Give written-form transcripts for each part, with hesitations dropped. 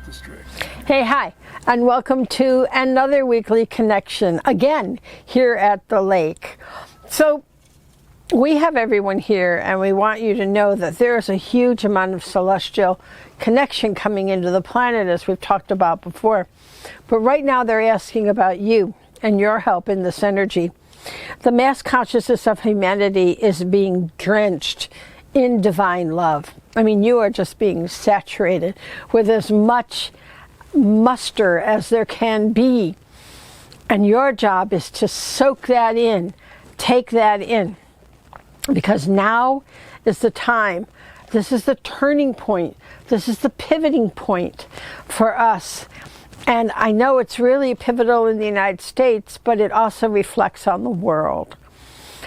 district. Hey, hi, and welcome to another weekly connection, again, here at the lake. So, we have everyone here, and we want you to know that there is a huge amount of celestial connection coming into the planet, as we've talked about before. But right now, they're asking about you and your help in this energy. The mass consciousness of humanity is being drenched in divine love. I mean, you are just being saturated with as much muster as there can be. And your job is to soak that in, take that in. Because now is the time. This is the turning point. This is the pivoting point for us. And I know it's really pivotal in the United States, but it also reflects on the world.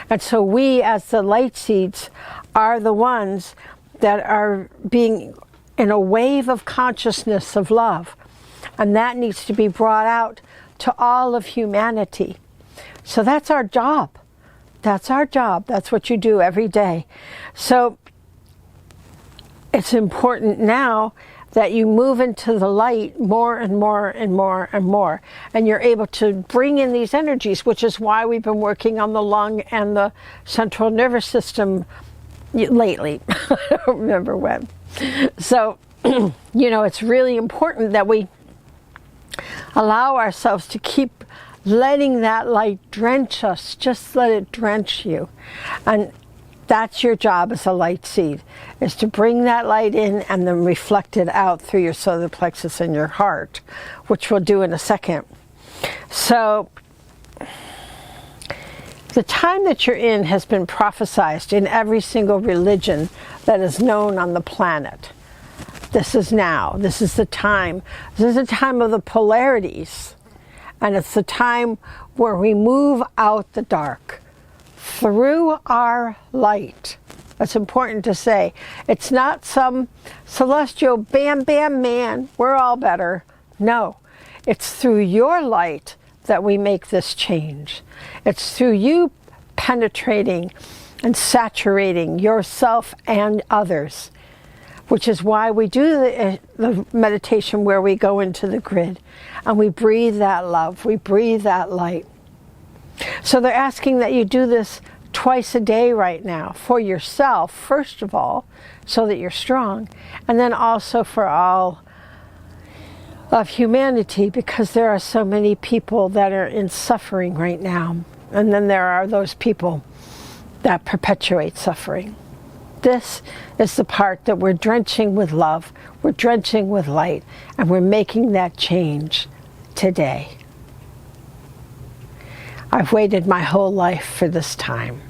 And so we, as the light seeds, are the ones that are being in a wave of consciousness of love. And that needs to be brought out to all of humanity. So that's our job. That's our job. That's what you do every day. So it's important now that you move into the light more and more and more and more. And you're able to bring in these energies, which is why we've been working on the lung and the central nervous system lately. I don't remember when. So, you know, it's really important that we allow ourselves to keep letting that light drench us. Just let it drench you. And that's your job as a light seed, is to bring that light in and then reflect it out through your solar plexus and your heart, which we'll do in a second. So the time that you're in has been prophesized in every single religion that is known on the planet. This is now. This is the time. This is the time of the polarities. And it's the time where we move out the dark through our light. That's important to say. It's not some celestial bam, bam, man, we're all better. No, it's through your light that we make this change. It's through you penetrating and saturating yourself and others, which is why we do the meditation where we go into the grid and we breathe that love, we breathe that light. So they're asking that you do this twice a day right now for yourself, first of all, so that you're strong, and then also for all of humanity, because there are so many people that are in suffering right now. And then there are those people that perpetuate suffering. This is the part that we're drenching with love, we're drenching with light, and we're making that change today. I've waited my whole life for this time.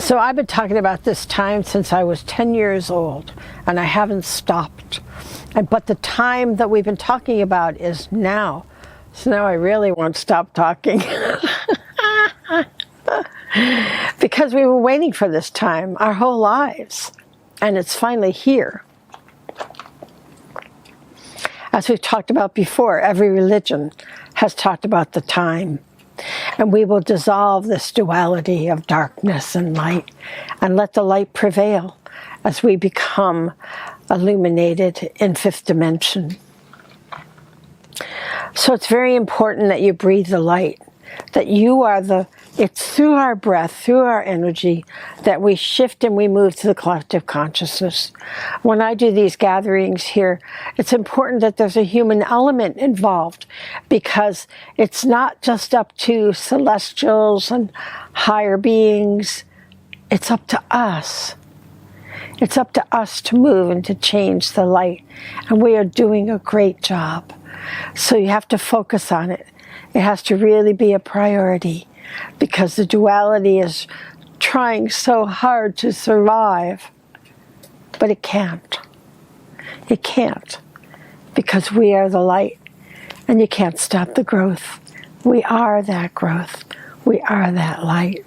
So I've been talking about this time since I was 10 years old, and I haven't stopped. But the time that we've been talking about is now. So now I really won't stop talking. Because we were waiting for this time our whole lives, and it's finally here. As we've talked about before, every religion has talked about the time. And we will dissolve this duality of darkness and light and let the light prevail as we become illuminated in fifth dimension. So it's very important that you breathe the light, that you are it's through our breath, through our energy, that we shift and we move to the collective consciousness. When I do these gatherings here, it's important that there's a human element involved, because it's not just up to celestials and higher beings. It's up to us. It's up to us to move and to change the light. And we are doing a great job. So you have to focus on it. It has to really be a priority, because the duality is trying so hard to survive, but it can't. It can't, because we are the light, and you can't stop the growth. We are that growth. We are that light.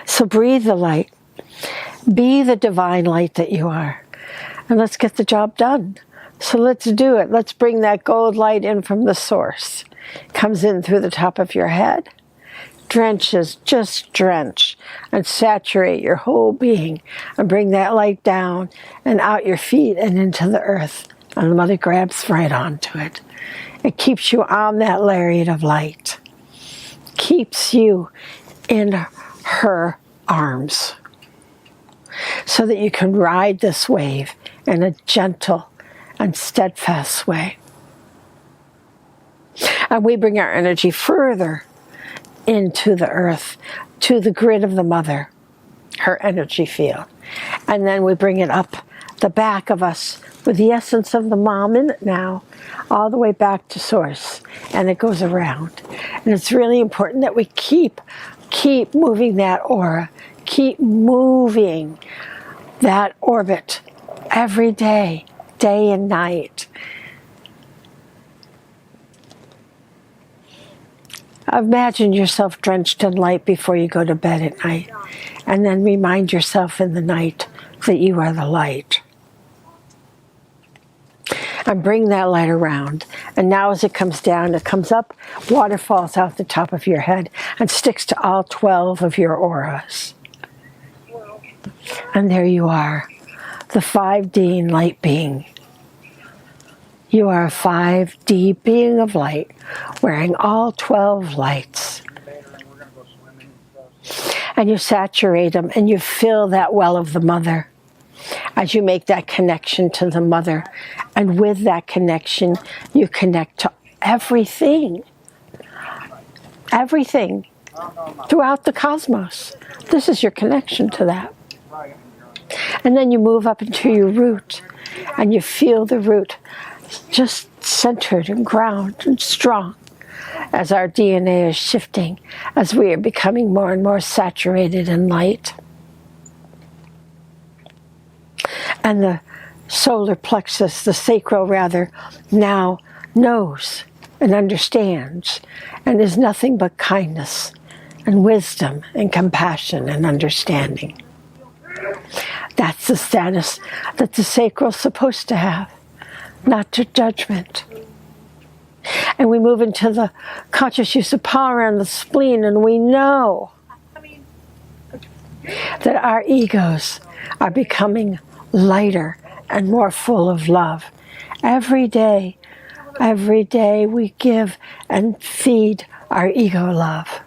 So breathe the light. Be the divine light that you are, and let's get the job done. So let's do it. Let's bring that gold light in from the source. It comes in through the top of your head, drenches, just drench and saturate your whole being and bring that light down and out your feet and into the earth. And the mother grabs right onto it. It keeps you on that lariat of light. Keeps you in her arms so that you can ride this wave in a gentle and steadfast way. And we bring our energy further into the earth, to the grid of the mother, her energy field. And then we bring it up the back of us with the essence of the mom in it now, all the way back to source. And it goes around. And it's really important that we keep moving that aura, keep moving that orbit every day, day and night. Imagine yourself drenched in light before you go to bed at night, and then remind yourself in the night that you are the light. And bring that light around. And now as it comes down, it comes up, water falls out the top of your head and sticks to all 12 of your auras. And there you are, the 5D light being. You are a 5D being of light, wearing all 12 lights. And you saturate them, and you fill that well of the mother as you make that connection to the mother. And with that connection, you connect to everything. Everything throughout the cosmos. This is your connection to that. And then you move up into your root, and you feel the root just centered and grounded and strong as our DNA is shifting, as we are becoming more and more saturated in light. And the solar plexus, the sacral rather, now knows and understands and is nothing but kindness and wisdom and compassion and understanding. That's the status that the sacral is supposed to have. Not to judgment. And we move into the conscious use of power and the spleen, and we know that our egos are becoming lighter and more full of love. Every day we give and feed our ego love.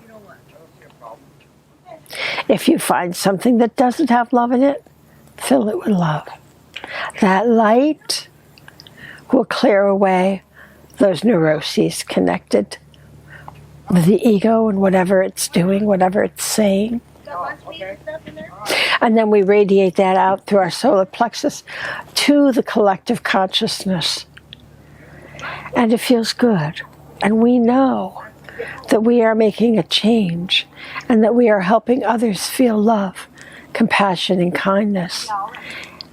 If you find something that doesn't have love in it, fill it with love. That light will clear away those neuroses connected with the ego and whatever it's doing, whatever it's saying. And then we radiate that out through our solar plexus to the collective consciousness. And it feels good. And we know that we are making a change and that we are helping others feel love, compassion, and kindness.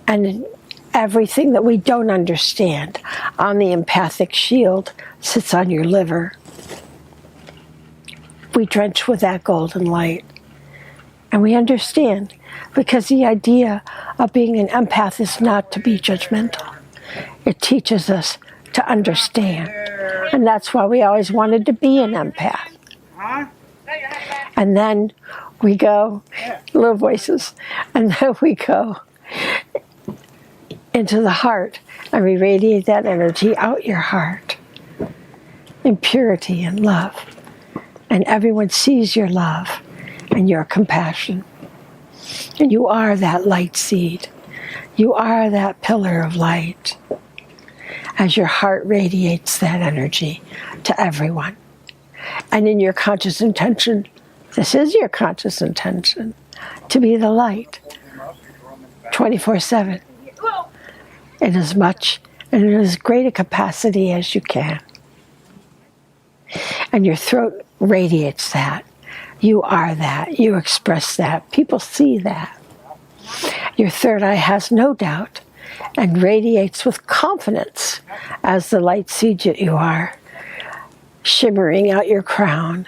And everything that we don't understand on the empathic shield sits on your liver. We drench with that golden light. And we understand, because the idea of being an empath is not to be judgmental. It teaches us to understand. And that's why we always wanted to be an empath. And then we go, little voices, and then we go into the heart, and we radiate that energy out your heart in purity and love. And everyone sees your love and your compassion. And you are that light seed. You are that pillar of light as your heart radiates that energy to everyone. And in your conscious intention, this is your conscious intention, to be the light 24/7. In as much and in as great a capacity as you can. And your throat radiates that. You are that. You express that. People see that. Your third eye has no doubt and radiates with confidence as the light seed that you are, shimmering out your crown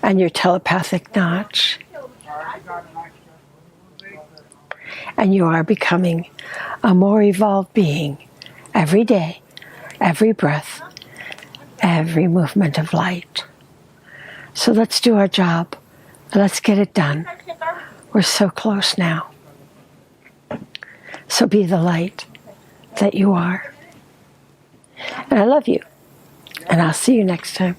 and your telepathic notch. And you are becoming a more evolved being every day, every breath, every movement of light. So let's do our job Let's get it done. We're so close now. So be the light that you are. And I love you. And I'll see you next time.